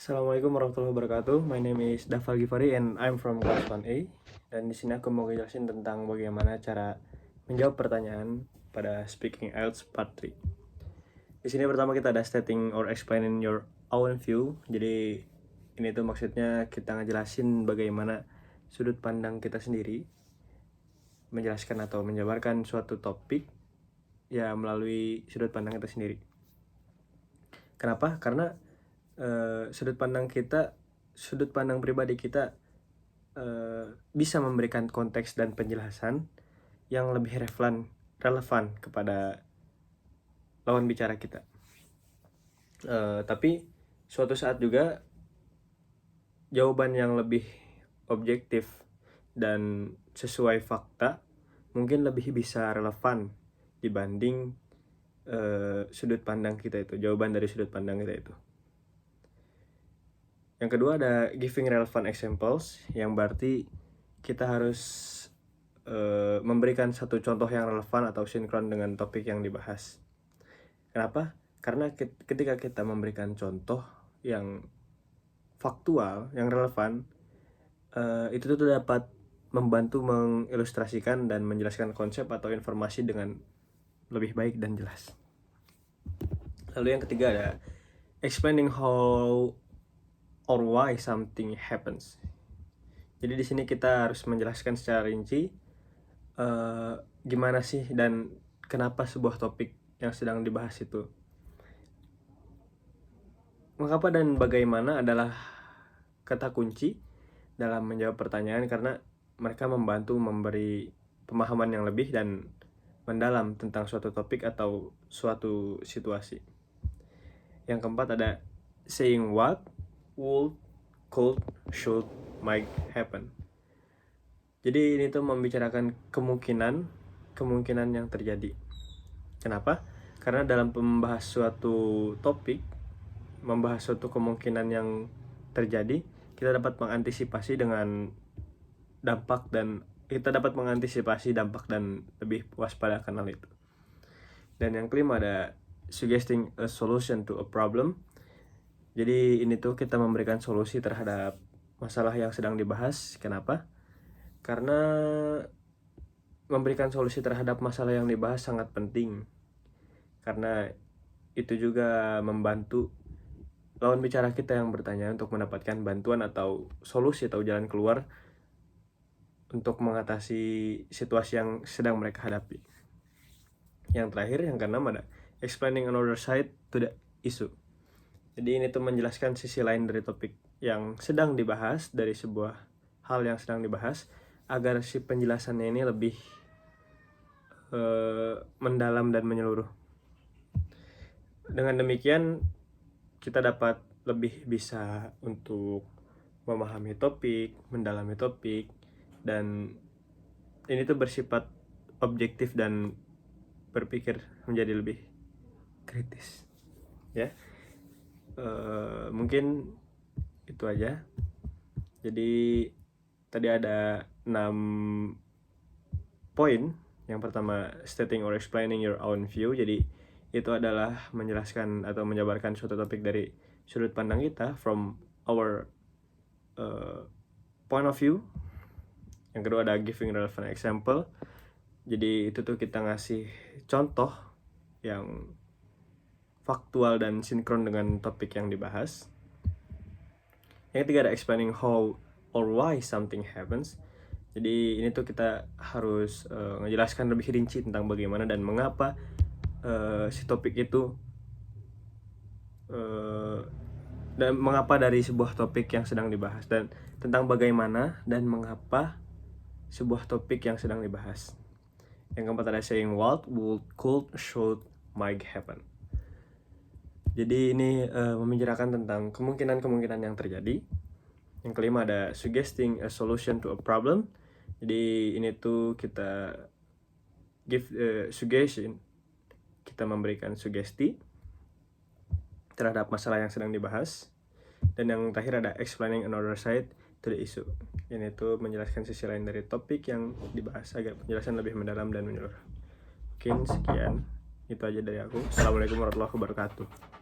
Assalamualaikum warahmatullahi wabarakatuh. My name is Dafal Givari and I'm from class 1A. Dan di sini aku mau jelasin tentang bagaimana cara menjawab pertanyaan pada Speaking IELTS Part 3. Di sini pertama kita ada stating or explaining your own view. Jadi ini tuh maksudnya kita ngejelasin bagaimana sudut pandang kita sendiri menjelaskan atau menjabarkan suatu topik ya melalui sudut pandang kita sendiri. Kenapa? Karena sudut pandang pribadi kita bisa memberikan konteks dan penjelasan yang lebih relevan kepada lawan bicara kita. Tapi suatu saat juga jawaban yang lebih objektif dan sesuai fakta mungkin lebih bisa relevan dibanding sudut pandang kita itu, jawaban dari sudut pandang kita itu. Yang kedua ada giving relevant examples, yang berarti kita harus memberikan satu contoh yang relevan atau sinkron dengan topik yang dibahas. Kenapa? Karena ketika kita memberikan contoh yang faktual, yang relevan, itu tuh dapat membantu mengilustrasikan dan menjelaskan konsep atau informasi dengan lebih baik dan jelas. Lalu yang ketiga ada explaining how or why something happens. Jadi di sini kita harus menjelaskan secara rinci gimana sih dan kenapa sebuah topik yang sedang dibahas itu. Mengapa dan bagaimana adalah kata kunci dalam menjawab pertanyaan karena mereka membantu memberi pemahaman yang lebih dan mendalam tentang suatu topik atau suatu situasi. Yang keempat ada saying what, would, could, should, might happen. Jadi ini tuh membicarakan kemungkinan yang terjadi. Kenapa? Karena dalam membahas suatu topik, membahas suatu kemungkinan yang terjadi, kita dapat mengantisipasi dampak dan lebih waspada akan hal itu. Dan yang kelima ada suggesting a solution to a problem. Jadi ini tuh kita memberikan solusi terhadap masalah yang sedang dibahas. Kenapa? Karena memberikan solusi terhadap masalah yang dibahas sangat penting. Karena itu juga membantu lawan bicara kita yang bertanya untuk mendapatkan bantuan atau solusi atau jalan keluar untuk mengatasi situasi yang sedang mereka hadapi. Yang terakhir, yang keenam ada explaining another side to the issue. Jadi ini tuh menjelaskan sisi lain dari topik yang sedang dibahas, dari sebuah hal yang sedang dibahas, agar si penjelasannya ini lebih mendalam dan menyeluruh. Dengan demikian kita dapat lebih bisa untuk memahami topik, mendalami topik, dan ini tuh bersifat objektif dan berpikir menjadi lebih kritis. Ya. Mungkin itu aja. Jadi tadi ada 6 poin. Yang pertama, stating or explaining your own view. Jadi itu adalah menjelaskan atau menjabarkan suatu topik dari sudut pandang kita, from our point of view. Yang kedua ada giving relevant example. Jadi itu tuh kita ngasih contoh yang faktual dan sinkron dengan topik yang dibahas. Yang ketiga ada explaining how or why something happens. Jadi ini tuh kita harus menjelaskan lebih rinci tentang bagaimana dan mengapa si topik itu dan mengapa dari sebuah topik yang sedang dibahas, dan tentang bagaimana dan mengapa sebuah topik yang sedang dibahas. Yang keempat ada saying what, would, could, should, might happen. Jadi ini membicarakan tentang kemungkinan yang terjadi. Yang kelima ada suggesting a solution to a problem. Jadi ini tuh kita give suggestion, kita memberikan sugesti terhadap masalah yang sedang dibahas. Dan yang terakhir ada explaining another side to the issue. Ini tuh menjelaskan sisi lain dari topik yang dibahas agar penjelasan lebih mendalam dan menyeluruh. Mungkin sekian, itu aja dari aku. Assalamualaikum warahmatullahi wabarakatuh.